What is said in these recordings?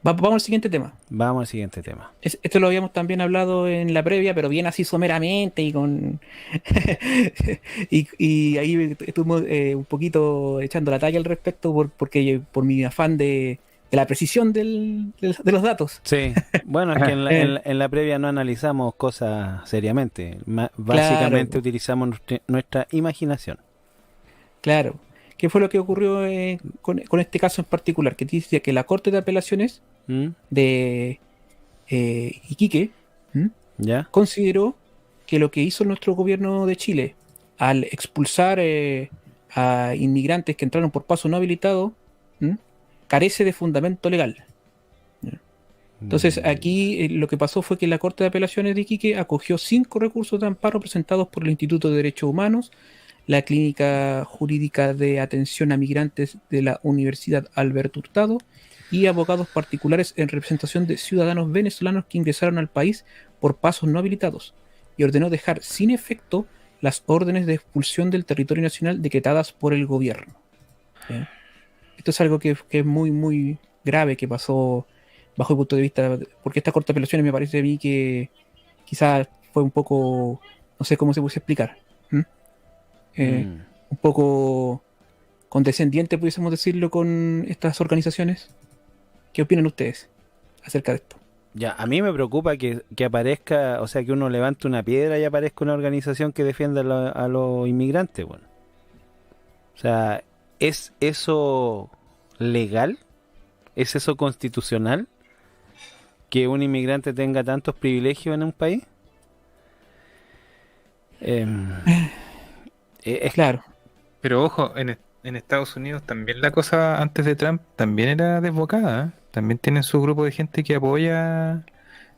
Vamos al siguiente tema. Vamos al siguiente tema. Esto lo habíamos también hablado en la previa, pero bien así someramente y con y ahí estuvimos un poquito echando la talla al respecto porque por mi afán de la precisión de los datos. Sí, bueno, es que en la, en Eh, la- en la previa no analizamos cosas seriamente. claro, Básicamente utilizamos nuestra imaginación. claro. ¿Qué fue lo que ocurrió con este caso en particular? Que dice que la Corte de Apelaciones ¿Mm? de Iquique, ¿m? ¿Ya? consideró que lo que hizo nuestro gobierno de Chile al expulsar a inmigrantes que entraron por paso no habilitado, ¿m? carece de fundamento legal. ¿Ya? Entonces, Mm, aquí lo que pasó fue que la Corte de Apelaciones de Iquique acogió 5 recursos de amparo presentados por el Instituto de Derechos Humanos, la Clínica Jurídica de Atención a Migrantes de la Universidad Alberto Hurtado y abogados particulares en representación de ciudadanos venezolanos que ingresaron al país por pasos no habilitados y ordenó dejar sin efecto las órdenes de expulsión del territorio nacional decretadas por el gobierno. ¿Ya? Esto es algo que es muy, muy grave que pasó bajo el punto de vista, porque esta corte de apelaciones me parece a mí que quizás fue un poco, no sé cómo se puede explicar, ¿m? Eh, mm. un poco condescendiente, pudiésemos decirlo, con estas organizaciones. ¿Qué opinan ustedes acerca de esto? Ya, a mí me preocupa que aparezca, o sea, que uno levante una piedra y aparezca una organización que defienda a los inmigrantes, bueno. O sea, ¿es eso legal? ¿Es eso constitucional? ¿Que un inmigrante tenga tantos privilegios en un país? Em, es, Claro, Pero ojo, en Estados Unidos también la cosa antes de Trump también era desbocada, ¿eh? También tienen su grupo de gente que apoya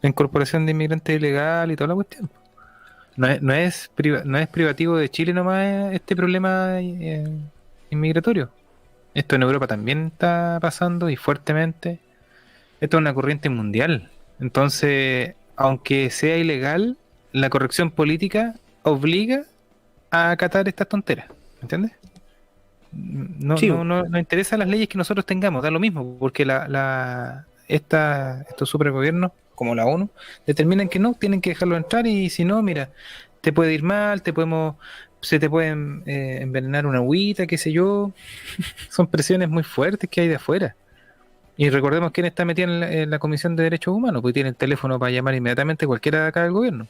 la incorporación de inmigrantes ilegal y toda la cuestión. No es privativo de Chile nomás este problema inmigratorio. Esto en Europa también está pasando y fuertemente. Esto es una corriente mundial. Entonces, aunque sea ilegal, la corrección política obliga a acatar estas tonteras. ¿Me entiendes? No, sí, no, no, no interesa las leyes que nosotros tengamos, da lo mismo, porque estos supergobiernos, como la ONU, determinan que no, tienen que dejarlo entrar y si no, mira, te puede ir mal, se te pueden envenenar una agüita, qué sé yo. Son presiones muy fuertes que hay de afuera. Y recordemos quién está metido en la Comisión de Derechos Humanos, porque tiene el teléfono para llamar inmediatamente a cualquiera de acá del gobierno.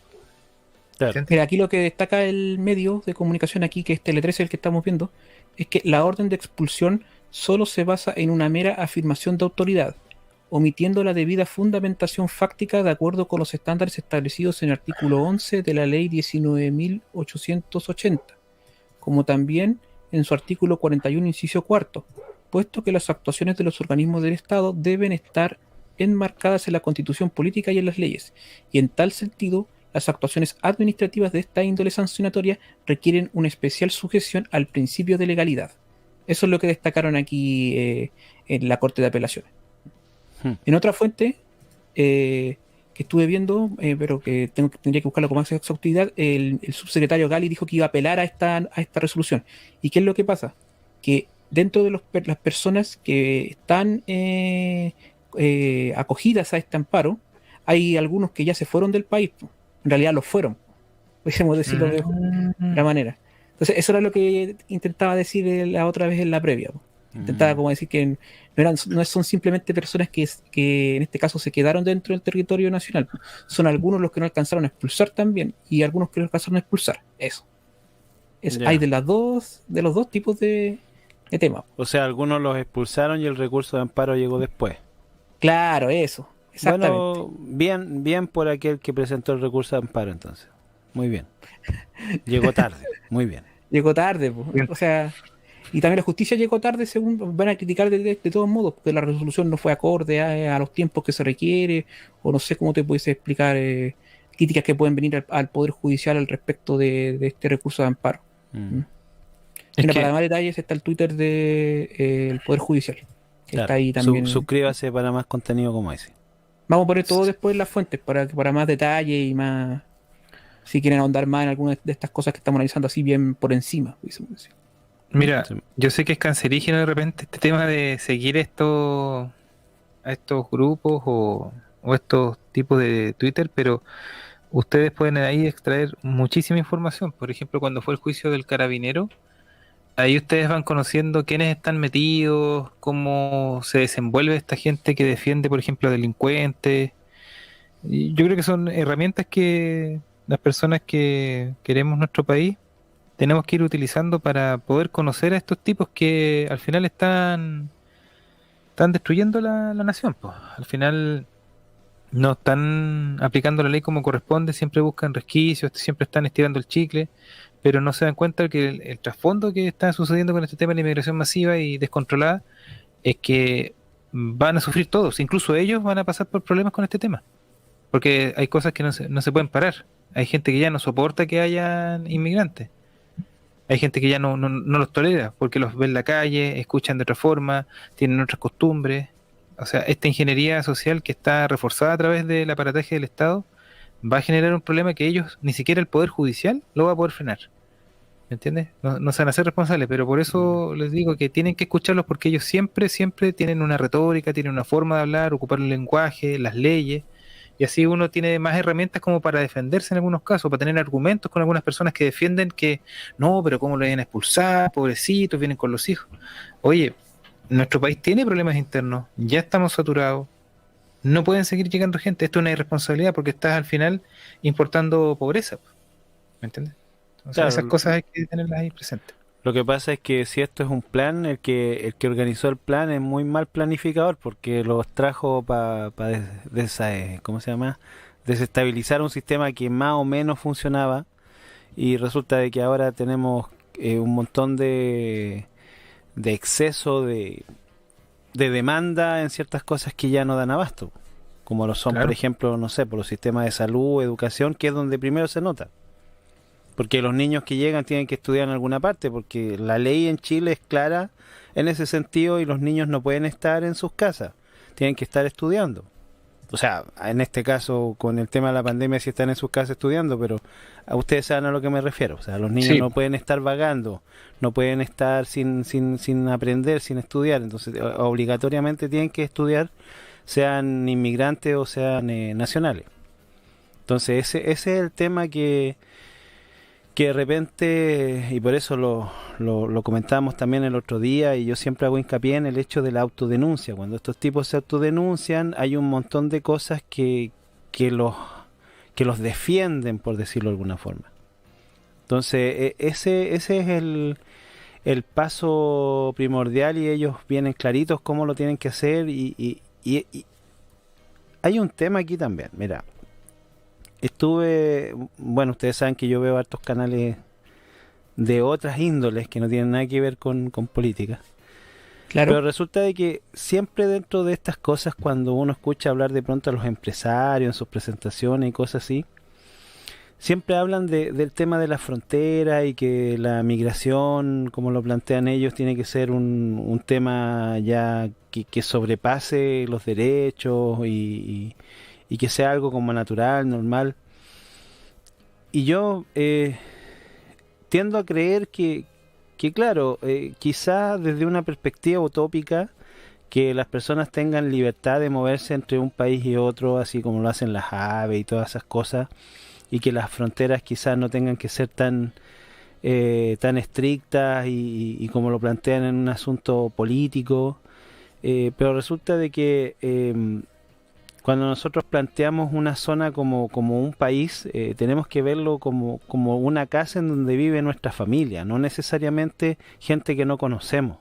claro. ¿Entiendes? mira, aquí lo que destaca el medio de comunicación aquí, que es Tele 13, el que estamos viendo, es que la orden de expulsión solo se basa en una mera afirmación de autoridad, omitiendo la debida fundamentación fáctica de acuerdo con los estándares establecidos en el artículo 11 de la Ley 19.880, como también en su artículo 41, inciso cuarto, puesto que las actuaciones de los organismos del Estado deben estar enmarcadas en la Constitución política y en las leyes, y en tal sentido, las actuaciones administrativas de esta índole sancionatoria requieren una especial sujeción al principio de legalidad. Eso es lo que destacaron aquí en la Corte de Apelaciones. Hmm. En otra fuente que estuve viendo, pero que tendría que buscarlo con más exhaustividad, el subsecretario Gali dijo que iba a apelar a esta resolución. ¿Y qué es lo que pasa? Que dentro de las personas que están acogidas a este amparo, hay algunos que ya se fueron del país. En realidad lo fueron, podríamos decirlo de Mm. la manera. Entonces, eso era lo que intentaba decir la otra vez en la previa. Po. Intentaba Mm, como decir que no son simplemente personas que en este caso se quedaron dentro del territorio nacional. Po. Son algunos los que no alcanzaron a expulsar también y algunos que no alcanzaron a expulsar. Eso. Hay ya. de los dos tipos de temas. O sea, algunos los expulsaron y el recurso de amparo llegó después. Claro, eso. Exactamente. Bueno, bien, bien por aquel que presentó el recurso de amparo entonces. Muy bien. Llegó tarde. Muy bien. Llegó tarde. Po. O sea, y también la justicia llegó tarde, según van a criticar de todos modos, porque la resolución no fue acorde a los tiempos que se requiere, o no sé cómo te puedes explicar críticas que pueden venir al Poder Judicial al respecto de este recurso de amparo. ¿Mm? Mm, Es Mira, para que más detalles está el Twitter del Poder Judicial, que está claro. ahí también. Suscríbase para más contenido como ese. Vamos a poner todo después en las fuentes para más detalle y más, si quieren ahondar más en algunas de estas cosas que estamos analizando así bien por encima, pudiésemos decir. ¿Mm? Mira, Sí. yo sé que es cancerígeno de repente este tema de seguir a estos grupos o estos tipos de Twitter, pero ustedes pueden ahí extraer muchísima información. Por ejemplo, cuando fue el juicio del carabinero, ahí ustedes van conociendo quiénes están metidos, cómo se desenvuelve esta gente que defiende, por ejemplo, delincuentes. Y yo creo que son herramientas que las personas que queremos nuestro país tenemos que ir utilizando para poder conocer a estos tipos que al final están destruyendo la nación, pues. Al final no están aplicando la ley como corresponde, siempre buscan resquicios, siempre están estirando el chicle, pero no se dan cuenta que el trasfondo que está sucediendo con este tema de la inmigración masiva y descontrolada es que van a sufrir todos, incluso ellos van a pasar por problemas con este tema, porque hay cosas que no se pueden parar. Hay gente que ya no soporta que hayan inmigrantes. Hay gente que ya no los tolera porque los ve en la calle, escuchan de otra forma, tienen otras costumbres. O sea, esta ingeniería social que está reforzada a través del aparataje del Estado va a generar un problema que ellos, ni siquiera el Poder Judicial, lo va a poder frenar. ¿Me entiendes? No se van a hacer responsables, pero por eso les digo que tienen que escucharlos porque ellos siempre tienen una retórica, tienen una forma de hablar, ocupar el lenguaje, las leyes. Y así uno tiene más herramientas como para defenderse en algunos casos, para tener argumentos con algunas personas que defienden que no, pero ¿cómo lo vienen a expulsar? Pobrecitos, vienen con los hijos. Oye, nuestro país tiene problemas internos, ya estamos saturados, no pueden seguir llegando gente. Esto es una irresponsabilidad porque estás al final importando pobreza. ¿Me entiendes? O sea, Claro, esas cosas hay que tenerlas ahí presentes. lo que pasa es que si esto es un plan, el que organizó el plan es muy mal planificador porque los trajo para ¿cómo se llama? Desestabilizar un sistema que más o menos funcionaba y resulta de que ahora tenemos un montón de exceso de demanda en ciertas cosas que ya no dan abasto, como lo son, Claro. por ejemplo, no sé, por los sistemas de salud, educación, que es donde primero se nota. Porque los niños que llegan tienen que estudiar en alguna parte, porque la ley en Chile es clara en ese sentido y los niños no pueden estar en sus casas, tienen que estar estudiando. O sea, en este caso, con el tema de la pandemia, sí están en sus casas estudiando, pero a ustedes saben a lo que me refiero. O sea, los niños Sí. no pueden estar vagando, no pueden estar sin aprender, sin estudiar. Entonces, obligatoriamente tienen que estudiar, sean inmigrantes o sean nacionales. Entonces, ese es el tema que de repente, y por eso lo comentábamos también el otro día, y yo siempre hago hincapié en el hecho de la autodenuncia. Cuando estos tipos se autodenuncian, hay un montón de cosas que los, que los defienden, por decirlo de alguna forma. Entonces, ese es el paso primordial y ellos vienen claritos cómo lo tienen que hacer y hay un tema aquí también, mira. Bueno, ustedes saben que yo veo hartos canales de otras índoles que no tienen nada que ver con política. Pero Claro, resulta de que siempre dentro de estas cosas, cuando uno escucha hablar de pronto a los empresarios en sus presentaciones y cosas así, siempre hablan del tema de la frontera y que la migración, como lo plantean ellos, tiene que ser un tema ya que sobrepase los derechos y que sea algo como natural, normal. Y yo tiendo a creer que claro, quizá desde una perspectiva utópica, que las personas tengan libertad de moverse entre un país y otro, así como lo hacen las aves y todas esas cosas, y que las fronteras quizás no tengan que ser tan estrictas y como lo plantean en un asunto político, pero resulta de que cuando nosotros planteamos una zona como un país, tenemos que verlo como una casa en donde vive nuestra familia, no necesariamente gente que no conocemos.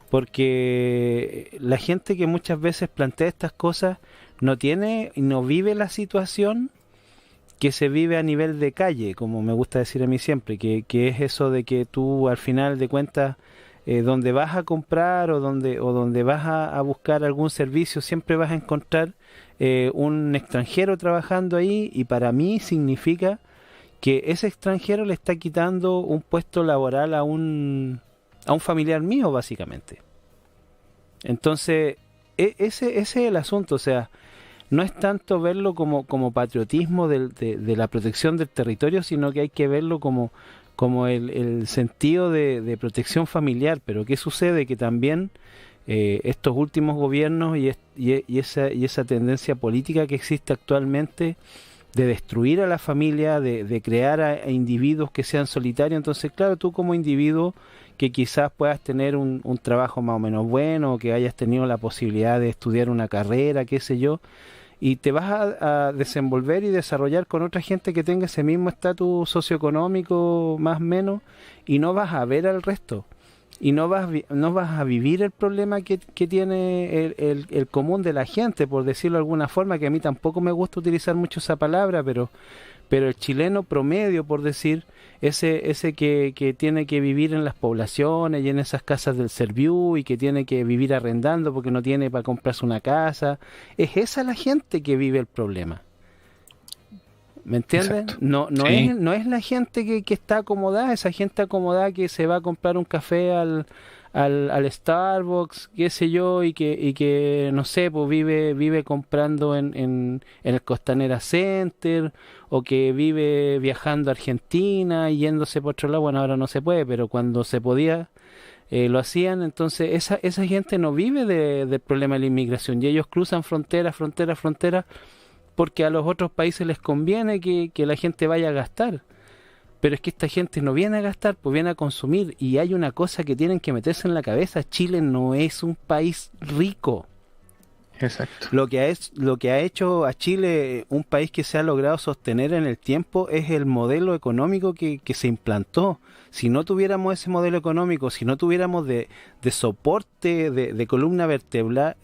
Porque la gente que muchas veces plantea estas cosas no tiene y no vive la situación que se vive a nivel de calle, como me gusta decir a mí siempre, que es eso de que tú al final de cuentas donde vas a comprar o donde vas a buscar algún servicio, siempre vas a encontrar un extranjero trabajando ahí y para mí significa que ese extranjero le está quitando un puesto laboral a un familiar mío, básicamente. Entonces, ese es el asunto, o sea, no es tanto verlo como patriotismo de la protección del territorio, sino que hay que verlo como el sentido de protección familiar. Pero ¿qué sucede? Que también estos últimos gobiernos y esa tendencia política que existe actualmente de destruir a la familia, de crear a individuos que sean solitarios. Entonces, claro, tú como individuo que quizás puedas tener un trabajo más o menos bueno, o que hayas tenido la posibilidad de estudiar una carrera, qué sé yo, y te vas a desenvolver y desarrollar con otra gente que tenga ese mismo estatus socioeconómico, más o menos, y no vas a ver al resto. Y no vas a vivir el problema que tiene el común de la gente, por decirlo de alguna forma, que a mí tampoco me gusta utilizar mucho esa palabra, pero el chileno promedio, por decir, ese que tiene que vivir en las poblaciones y en esas casas del Serviu y que tiene que vivir arrendando porque no tiene para comprarse una casa, es esa la gente que vive el problema. ¿Me entiendes? Exacto. No Sí. no es la gente que está acomodada, esa gente acomodada que se va a comprar un café al Starbucks, qué sé yo, y que no sé, pues vive comprando en el Costanera Center, o que vive viajando a Argentina y yéndose por otro lado. Bueno, ahora no se puede, pero cuando se podía, lo hacían. Entonces esa gente no vive del problema de la inmigración, y ellos cruzan frontera, porque a los otros países les conviene que la gente vaya a gastar. Pero es que esta gente no viene a gastar, pues viene a consumir. Y hay una cosa que tienen que meterse en la cabeza: Chile no es un país rico. Exacto. Lo que ha hecho a Chile un país que se ha logrado sostener en el tiempo es el modelo económico que se implantó. Si no tuviéramos ese modelo económico, si no tuviéramos de soporte, de columna vertebral,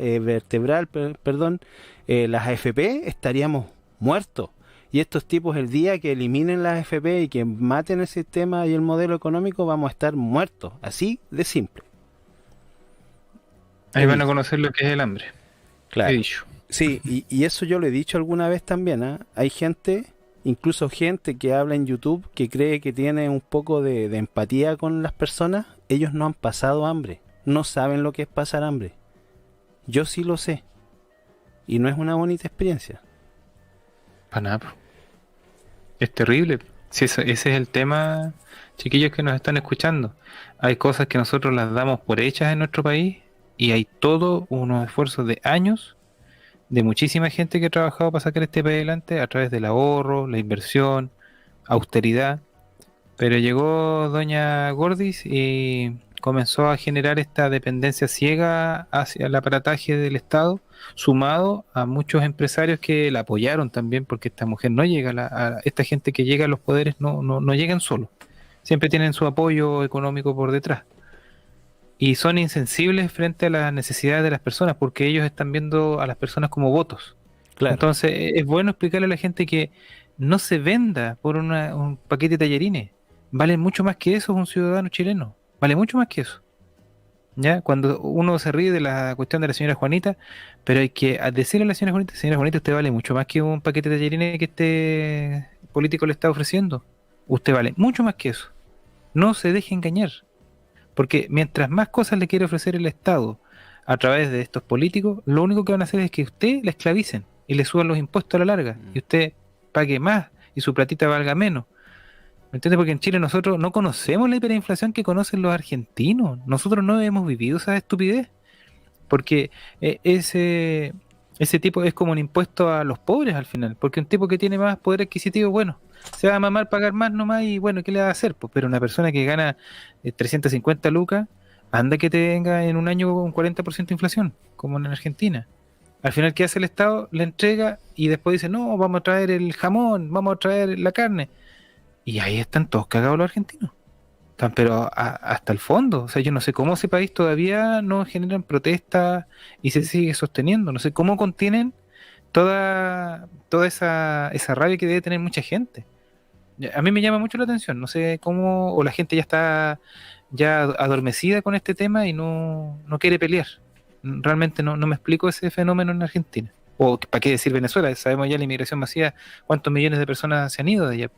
perdón, las AFP, estaríamos muertos. Y estos tipos, el día que eliminen las AFP y que maten el sistema y el modelo económico, vamos a estar muertos. Así de simple. Ahí van a conocer lo que es el hambre. He Claro. dicho. Sí, y eso yo lo he dicho alguna vez también, ¿ah? Hay gente, incluso gente que habla en YouTube, que cree que tiene un poco de empatía con las personas. Ellos no han pasado hambre, no saben lo que es pasar hambre. Yo sí lo sé, y no es una bonita experiencia. Para nada, po. Es terrible. Si ese es el tema, chiquillos que nos están escuchando. Hay cosas que nosotros las damos por hechas en nuestro país y hay todo unos esfuerzos de años de muchísima gente que ha trabajado para sacar este país adelante a través del ahorro, la inversión, austeridad. Pero llegó doña Gordis y comenzó a generar esta dependencia ciega hacia el aparataje del Estado, sumado a muchos empresarios que la apoyaron también, porque esta mujer no llega, esta gente que llega a los poderes no llegan solos, siempre tienen su apoyo económico por detrás. Y son insensibles frente a las necesidades de las personas, porque ellos están viendo a las personas como votos. Claro, Entonces, es bueno explicarle a la gente que no se venda por un paquete de tallarines. Vale mucho más que eso un ciudadano chileno. Vale mucho más que eso. ¿Ya? Cuando uno se ríe de la cuestión de la señora Juanita, pero hay que decirle a la señora Juanita, usted vale mucho más que un paquete de tallarines que este político le está ofreciendo. Usted vale mucho más que eso. No se deje engañar. Porque mientras más cosas le quiere ofrecer el Estado a través de estos políticos, lo único que van a hacer es que usted le esclavicen y le suban los impuestos a la larga, y usted pague más y su platita valga menos. ¿Me entiendes? Porque en Chile nosotros no conocemos la hiperinflación que conocen los argentinos. Nosotros no hemos vivido esa estupidez. Porque ese tipo es como un impuesto a los pobres al final. Porque un tipo que tiene más poder adquisitivo, bueno, se va a mamar pagar más nomás y bueno, ¿qué le va a hacer? Pues, pero una persona que gana 350 lucas, anda que tenga en un año un 40% de inflación, como en Argentina. Al final, ¿qué hace el Estado? Le entrega y después dice, no, vamos a traer el jamón, vamos a traer la carne. Y ahí están todos cagados los argentinos. Están, pero hasta el fondo. O sea, yo no sé cómo ese país todavía no generan protestas y se sigue sosteniendo. No sé cómo contienen toda esa rabia que debe tener mucha gente. A mí me llama mucho la atención. No sé cómo, o la gente ya está ya adormecida con este tema y no quiere pelear. Realmente no me explico ese fenómeno en Argentina. O para qué decir Venezuela. Sabemos ya la inmigración masiva, cuántos millones de personas se han ido de allá.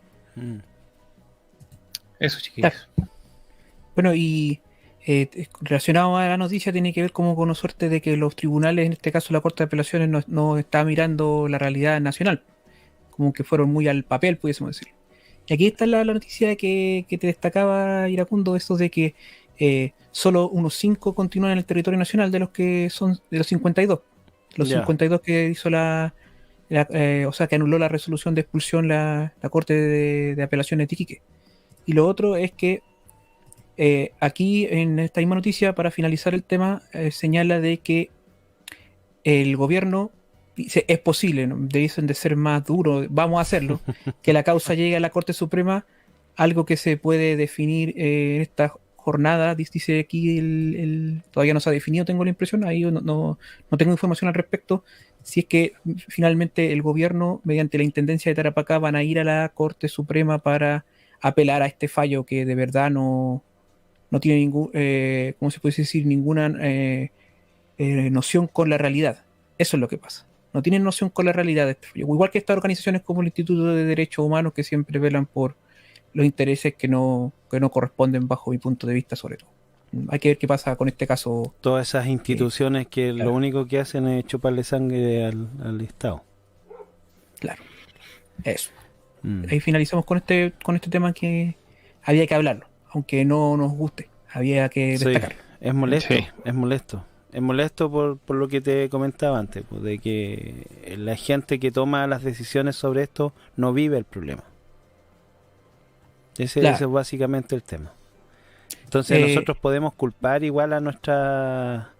Eso, chiquillos. Bueno, y relacionado a la noticia, tiene que ver como con una suerte de que los tribunales, en este caso la Corte de Apelaciones, no está mirando la realidad nacional, como que fueron muy al papel, pudiésemos decir. Y aquí está la noticia que te destacaba, Iracundo, eso de que solo unos 5 continúan en el territorio nacional de los que son de los 52. Los Ya. 52 que hizo o sea, que anuló la resolución de expulsión la Corte de Apelaciones de Iquique. Y lo otro es que aquí en esta misma noticia, para finalizar el tema, señala de que el gobierno dice, es posible, ¿no? Dicen de ser más duro, vamos a hacerlo, que la causa llegue a la Corte Suprema, algo que se puede definir en esta jornada, dice aquí, todavía no se ha definido, tengo la impresión, ahí no tengo información al respecto, si es que finalmente el gobierno, mediante la Intendencia de Tarapacá, van a ir a la Corte Suprema para apelar a este fallo que de verdad no tiene ningún, ¿cómo se puede decir? Ninguna noción con la realidad. Eso es lo que pasa. No tienen noción con la realidad de este fallo. Igual que estas organizaciones como el Instituto de Derechos Humanos, que siempre velan por los intereses que no corresponden bajo mi punto de vista, sobre todo. Hay que ver qué pasa con este caso. Todas esas instituciones que claro. lo único que hacen es chuparle sangre al Estado. Claro. Eso. Ahí finalizamos con este tema que había que hablarlo. Aunque no nos guste, había que destacarlo. Es molesto, Sí. es molesto. Es molesto por lo que te comentaba antes, pues, de que la gente que toma las decisiones sobre esto no vive el problema. Ese es básicamente el tema. Entonces nosotros podemos culpar igual a nuestra,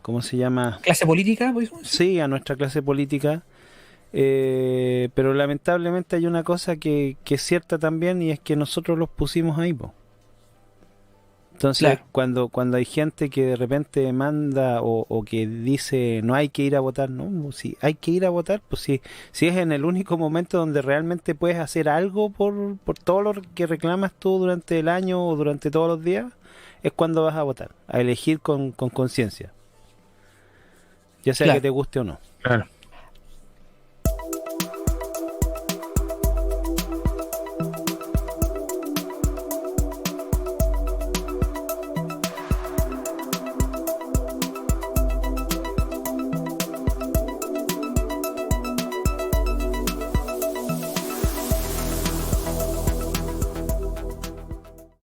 ¿cómo se llama? ¿Clase política? Pues? Sí, a nuestra clase política. Pero lamentablemente hay una cosa que es cierta también, y es que nosotros los pusimos ahí, po. Entonces, cuando hay gente que de repente manda o que dice no hay que ir a votar, no, si hay que ir a votar, pues si es en el único momento donde realmente puedes hacer algo por todo lo que reclamas tú durante el año o durante todos los días, es cuando vas a votar, a elegir con conciencia, ya sea que te guste o no. Claro.